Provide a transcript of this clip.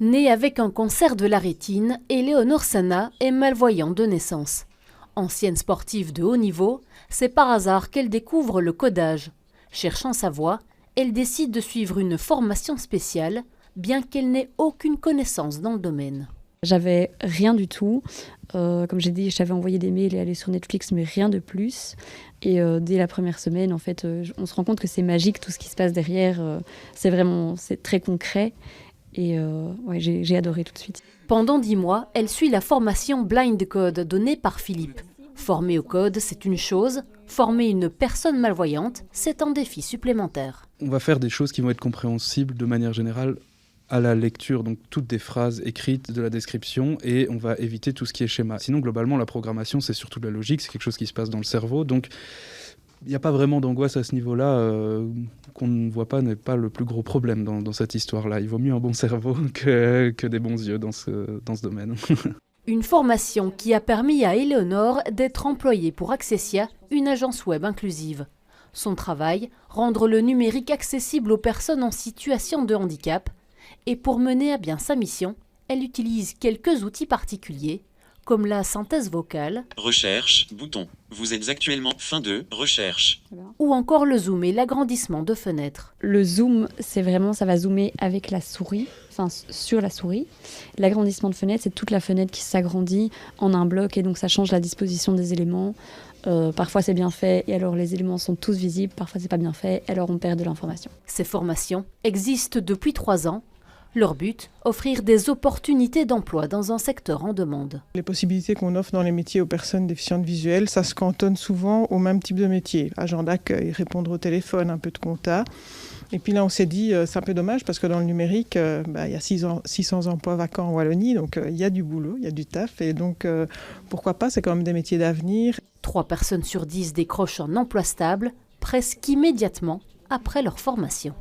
Née avec un cancer de la rétine, Éléonore Sana est malvoyante de naissance. Ancienne sportive de haut niveau, c'est par hasard qu'elle découvre le codage. Cherchant sa voie, elle décide de suivre une formation spéciale, bien qu'elle n'ait aucune connaissance dans le domaine. J'avais rien du tout. Comme j'ai dit, j'avais envoyé des mails et allé sur Netflix, mais rien de plus. Et dès la première semaine, en fait, on se rend compte que c'est magique, tout ce qui se passe derrière. C'est très concret. Et ouais, j'ai adoré tout de suite. Pendant 10 mois, elle suit la formation Blind Code donnée par Philippe. Former au code, c'est une chose. Former une personne malvoyante, c'est un défi supplémentaire. On va faire des choses qui vont être compréhensibles de manière générale à la lecture, donc toutes des phrases écrites de la description, et on va éviter tout ce qui est schéma. Sinon, globalement, la programmation, c'est surtout de la logique, c'est quelque chose qui se passe dans le cerveau, donc il n'y a pas vraiment d'angoisse à ce niveau-là. Qu'on ne voit pas n'est pas le plus gros problème dans cette histoire-là. Il vaut mieux un bon cerveau que des bons yeux dans ce domaine. Une formation qui a permis à Éléonore d'être employée pour Accessia, une agence web inclusive. Son travail, rendre le numérique accessible aux personnes en situation de handicap. Et pour mener à bien sa mission, elle utilise quelques outils particuliers, comme la synthèse vocale, recherche, bouton. Vous êtes actuellement fin de recherche. Ou encore le zoom et l'agrandissement de fenêtres. Le zoom, c'est vraiment, ça va zoomer avec la souris, enfin sur la souris. L'agrandissement de fenêtre, c'est toute la fenêtre qui s'agrandit en un bloc et donc ça change la disposition des éléments. Parfois c'est bien fait et alors les éléments sont tous visibles, parfois c'est pas bien fait et alors on perd de l'information. Ces formations existent depuis 3 ans. Leur but, offrir des opportunités d'emploi dans un secteur en demande. Les possibilités qu'on offre dans les métiers aux personnes déficientes visuelles, ça se cantonne souvent au même type de métier. Agent d'accueil, répondre au téléphone, un peu de compta. Et puis là, on s'est dit, c'est un peu dommage parce que dans le numérique, il y a 600 emplois vacants en Wallonie, donc il y a du boulot, il y a du taf. Et donc, pourquoi pas, c'est quand même des métiers d'avenir. 3 personnes sur 10 décrochent un emploi stable, presque immédiatement après leur formation.